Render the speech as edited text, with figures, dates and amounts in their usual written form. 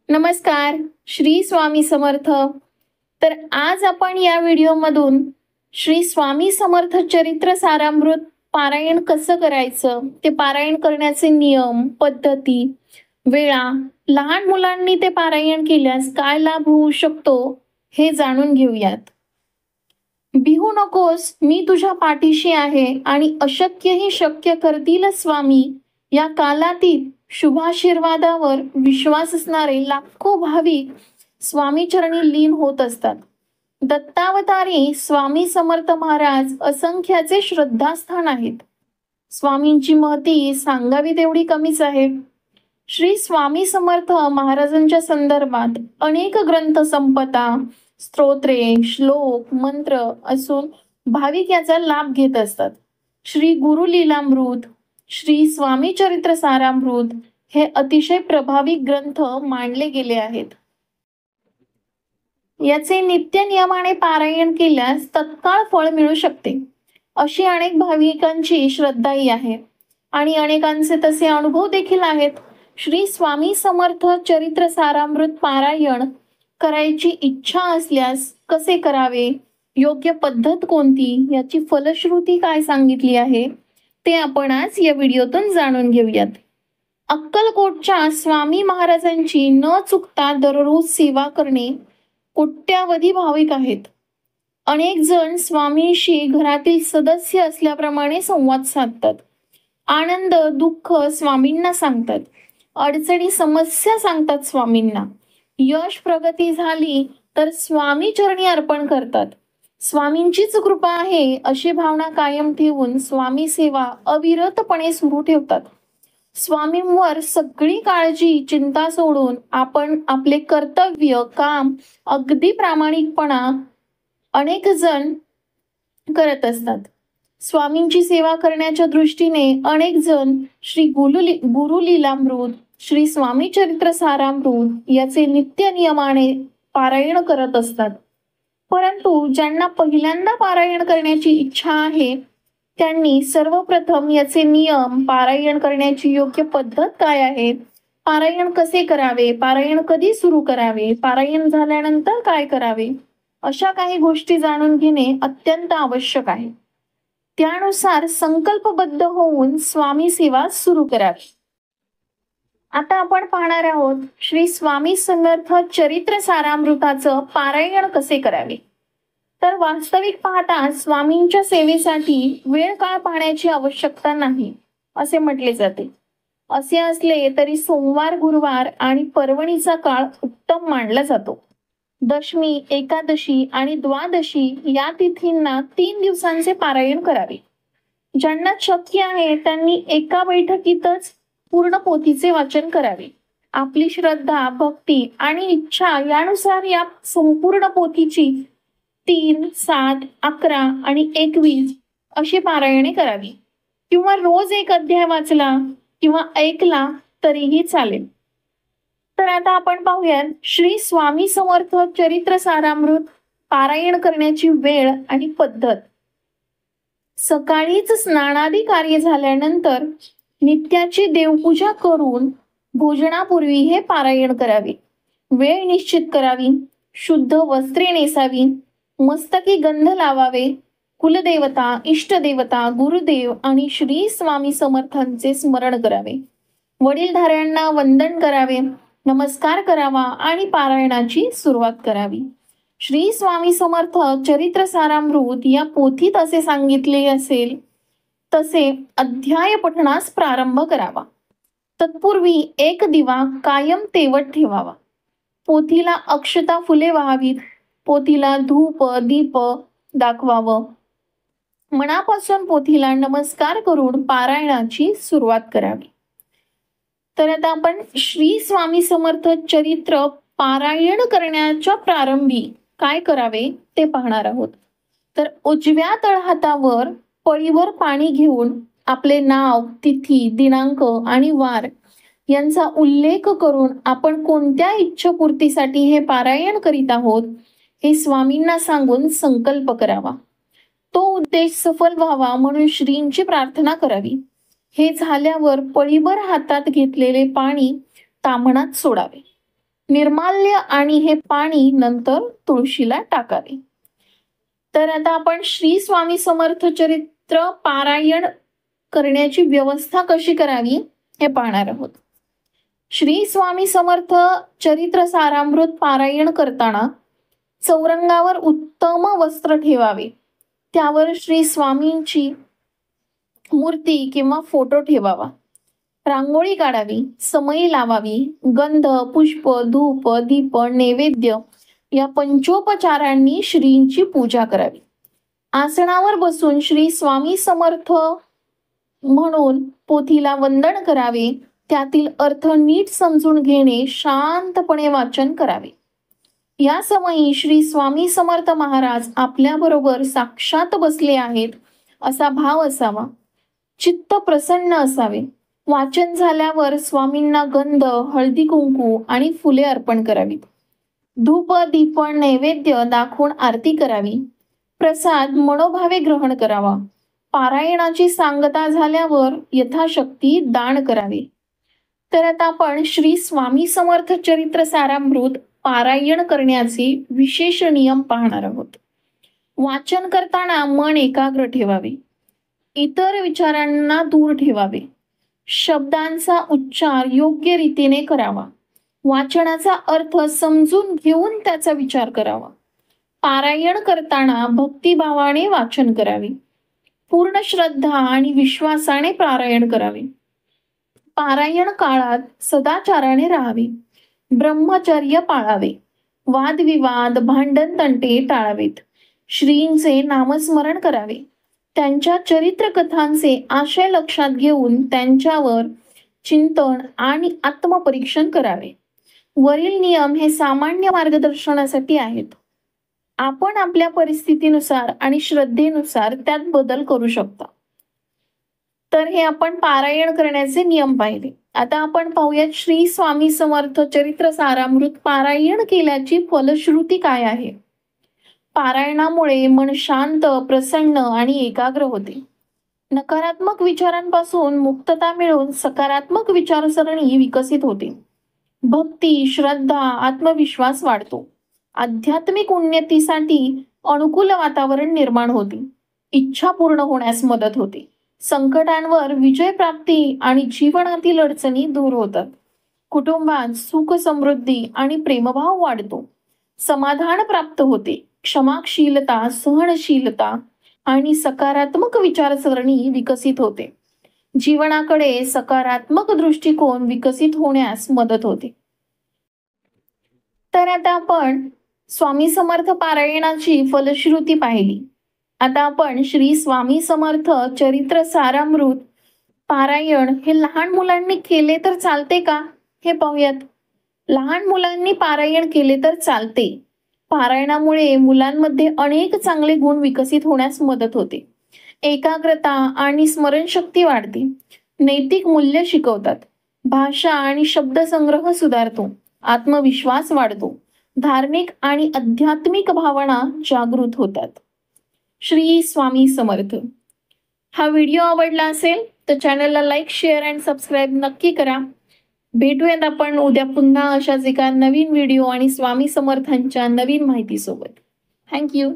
नमस्कार, श्री स्वामी समर्थ. तर आज आपण या व्हिडिओमधून श्री स्वामी समर्थ चरित्र सारामृत पारायण कसं करायचं, ते पारायण करण्याचे नियम, पद्धती, वेळा, लहान मुलांनी ते पारायण केल्यास काय लाभ होऊ शकतो हे जाणून घेऊयात. भिवू नकोस, मी तुझ्या पाठीशी आहे आणि अशक्यही शक्य करतील स्वामी या कालातीत शुभाशीर्वादावर विश्वास असणारे लाखो भाविक स्वामी चरणी लीन होत असतात. दत्तावतारी स्वामी समर्थ महाराज असंख्याचे श्रद्धास्थान आहेत. स्वामींची महती सांगावी तेवढी कमीच आहे. श्री स्वामी समर्थ महाराजांच्या संदर्भात अनेक ग्रंथ संपदा, स्तोत्रे, श्लोक, मंत्र असून भाविक याचा लाभ घेत असतात. श्री गुरु लीलामृत, श्री स्वामी चरित्र सारामृत हे अतिशय प्रभावी ग्रंथ मानले गेले आहेत. याचे नित्य नियमाने पारायण केल्यास तत्काळ फळ मिळू शकते अशी अनेक भाविकांची श्रद्धाही आहे आणि अनेकांचे तसे अनुभव देखील आहेत. श्री स्वामी समर्थ चरित्र सारामृत पारायण करायची इच्छा असल्यास कसे करावे, योग्य पद्धत कोणती, याची फलश्रुती काय सांगितली आहे ते आपण आज या व्हिडिओतून जाणून घेऊयात. अक्कलकोटच्या स्वामी महाराजांची न चुकता दररोज सेवा करणे कोट्यावधी भाविक आहेत. अनेक जण स्वामींशी घरातील सदस्य असल्याप्रमाणे संवाद साधतात. आनंद दुःख स्वामींना सांगतात, अडचणी समस्या सांगतात स्वामींना. यश प्रगती झाली तर स्वामी चरणी अर्पण करतात. स्वामींचीच कृपा आहे अशी भावना कायम ठेवून स्वामी सेवा अविरतपणे सुरू ठेवतात. स्वामींवर सगळी काळजी चिंता सोडून आपण आपले कर्तव्य काम अगदी प्रामाणिकपणा अनेक जण करत असतात. स्वामींची सेवा करण्याच्या दृष्टीने अनेक जण श्री गुरु लीलामृत, श्री स्वामी चरित्र सारामृत याचे नित्य नियमाने पारायण करत असतात. परंतु ज्यांना पहिल्यांदा पारायण करण्याची इच्छा आहे त्यांनी सर्वप्रथम याचे नियम, पारायण करण्याची योग्य पद्धत काय आहे, पारायण कसे करावे, पारायण कधी सुरू करावे, पारायण झाल्यानंतर काय करावे, अशा काही गोष्टी जाणून घेणे अत्यंत आवश्यक आहे. त्यानुसार संकल्पबद्ध होऊन स्वामी सेवा सुरू करावी. आता आपण पाहणार आहोत श्री स्वामी समर्थ चरित्र सारामृताचं पारायण कसे करावे. तर वास्तविक पाहता स्वामींच्या सेवेसाठी वेळ काळ पाहण्याची आवश्यकता नाही असे म्हटले जाते. असे असले तरी सोमवार, गुरुवार आणि पर्वणीचा काळ उत्तम मानला जातो. दशमी, एकादशी आणि द्वादशी या तिथींना 3 दिवसांचे पारायण करावे. ज्यांना शक्य आहे त्यांनी एका बैठकीतच पूर्ण पोथीचे वाचन करावे. आपली श्रद्धा, भक्ती आणि इच्छा यानुसार या संपूर्ण पोथीची 3, 7, 11 आणि 21 अशी पारायणे करावी. किंवा रोज एक अध्याय वाचला किंवा ऐकला तरीही चालेल. तर आता आपण पाहूयात श्री स्वामी समर्थ चरित्र सारामृत पारायण करण्याची वेळ आणि पद्धत. सकाळीच स्नानादी कार्य झाल्यानंतर नित्याची देवपूजा करून भोजनापूर्वी हे पारायण करावे. वेळ निश्चित करावी. शुद्ध वस्त्रे नेसावी. मस्तकी गंध लावावे. कुलदेवता, इष्टदेवता, गुरुदेव आणि श्री स्वामी समर्थांचे स्मरण करावे. वडीलधाऱ्यांना वंदन करावे, नमस्कार करावा आणि पारायणाची सुरुवात करावी. श्री स्वामी समर्थ चरित्र सारामृत या पोथीत असे सांगितले असेल तसे अध्याय पठणास प्रारंभ करावा. तत्पूर्वी एक दिवा कायम तेवत ठेवावा. पोथीला अक्षता फुले व्हावीत. पोथीला धूप दीप दाखवावं. मनापासून पोथीला नमस्कार करून पारायणाची सुरुवात करावी. तर आता आपण श्री स्वामी समर्थ चरित्र पारायण करण्याच्या प्रारंभी काय करावे ते पाहणार आहोत. तर उजव्या तळहातावर पळीवर पाणी घेऊन आपले नाव, तिथी, दिनांक आणि वार यांचा उल्लेख करून आपण कोणत्या इच्छापूर्तीसाठी हे पारायण करीत आहोत हे स्वामींना सांगून संकल्प करावा. तो उद्देश सफल व्हावा म्हणून श्रींची प्रार्थना करावी. हे झाल्यावर पळीभर हातात घेतलेले पाणी ताम्हणात सोडावे. निर्माल्य आणि हे पाणी नंतर तुळशीला टाकावे. तर आता आपण श्री स्वामी समर्थ चरित्र पारायण करण्याची व्यवस्था कशी करावी हे पाहणार आहोत. श्री स्वामी समर्थ चरित्र सारामृत पारायण करताना चौरंगावर उत्तम वस्त्र ठेवावे. त्यावर श्री स्वामींची मूर्ती किंवा फोटो ठेवावा. रांगोळी काढावी, समई लावावी, गंध, पुष्प, धूप, दीप, नैवेद्य या पंचोपचारांनी श्रींची पूजा करावी. आसनावर बसून श्री स्वामी समर्थ म्हणून पोथीला वंदन करावे. त्यातील अर्थ नीट समजून घेणे, शांतपणे वाचन करावे. या समयी श्री स्वामी समर्थ महाराज आपल्याबरोबर साक्षात बसले आहेत असा भाव असावा. चित्त प्रसन्न असावे. वाचन झाल्यावर स्वामींना गंध, हळदी कुंकू आणि फुले अर्पण करावीत. धूप, दीप, नैवेद्य दाखवून आरती करावी. प्रसाद मनोभावे ग्रहण करावा. पारायणाची सांगता झाल्यावर यथाशक्ती दान करावे. तर आता आपण श्री स्वामी समर्थ चरित्र सारामृत पारायण करण्याचे विशेष नियम पाहणार आहोत. वाचन करताना मन एकाग्र ठेवावे. इतर विचारांना दूर ठेवावे. शब्दांचा उच्चार योग्य रीतीने करावा. वाचनाचा अर्थ समजून घेऊन त्याचा विचार करावा. पारायण करताना भक्तिभावाने वाचन करावे. पूर्ण श्रद्धा आणि विश्वासाने पारायण करावे. पारायण काळात सदाचाराने राहावे. ब्रह्मचर्य पाळावे. वादविवाद, भांडण तंटे टाळावेत. श्रींचे नामस्मरण करावे. त्यांच्या चरित्र कथांचे आशय लक्षात घेऊन त्यांच्यावर चिंतन आणि आत्मपरीक्षण करावे. वरील नियम हे सामान्य मार्गदर्शनासाठी आहेत. आपण आपल्या परिस्थितीनुसार आणि श्रद्धेनुसार त्यात बदल करू शकता. तर हे आपण पारायण करण्याचे नियम पाहिले. आता आपण पाहूयात श्री स्वामी समर्थ चरित्र सारामृत पारायण केल्याची फलश्रुती काय आहे. पारायणामुळे मन शांत, प्रसन्न आणि एकाग्र होते. नकारात्मक विचारांपासून मुक्तता मिळून सकारात्मक विचारसरणी विकसित होते. भक्ती, श्रद्धा, आत्मविश्वास वाढतो. आध्यात्मिक उन्नतीसाठी अनुकूल वातावरण निर्माण होते. इच्छा पूर्ण होण्यास मदत होते. संकटांवर विजय प्राप्ती आणि जीवनातील अडचणी दूर होतात. कुटुंबात सुख, समृद्धी आणि प्रेमभाव वाढतो. समाधान प्राप्त होते. क्षमाशीलता, सहनशीलता आणि सकारात्मक विचारसरणी विकसित होते. जीवनाकडे सकारात्मक दृष्टिकोन विकसित होण्यास मदत होते. तर आता आपण स्वामी समर्थ पारायणाची फलश्रुती पाहिली. आता आपण श्री स्वामी समर्थ चरित्र सारामृत पारायण हे लहान मुलांनी केले तर चालते का हे पाहूयात. लहान मुलांनी पारायण केले तर चालते. पारायणामुळे मुलांमध्ये अनेक चांगले गुण विकसित होण्यास मदत होते. एकाग्रता आणि स्मरणशक्ती वाढते. नैतिक मूल्य शिकवतात. भाषा आणि शब्दसंग्रह सुधारतो. आत्मविश्वास वाढतो. धार्मिक आणि आध्यात्मिक भावना जागृत होतात. श्री स्वामी समर्थ. हा व्हिडिओ आवडला असेल तर चॅनलला लाईक, शेअर आणि सबस्क्राईब नक्की करा. भेटूयात आपण उद्या पुन्हा अशाच एका नवीन व्हिडिओ आणि स्वामी समर्थांच्या नवीन माहितीसोबत. थँक्यू.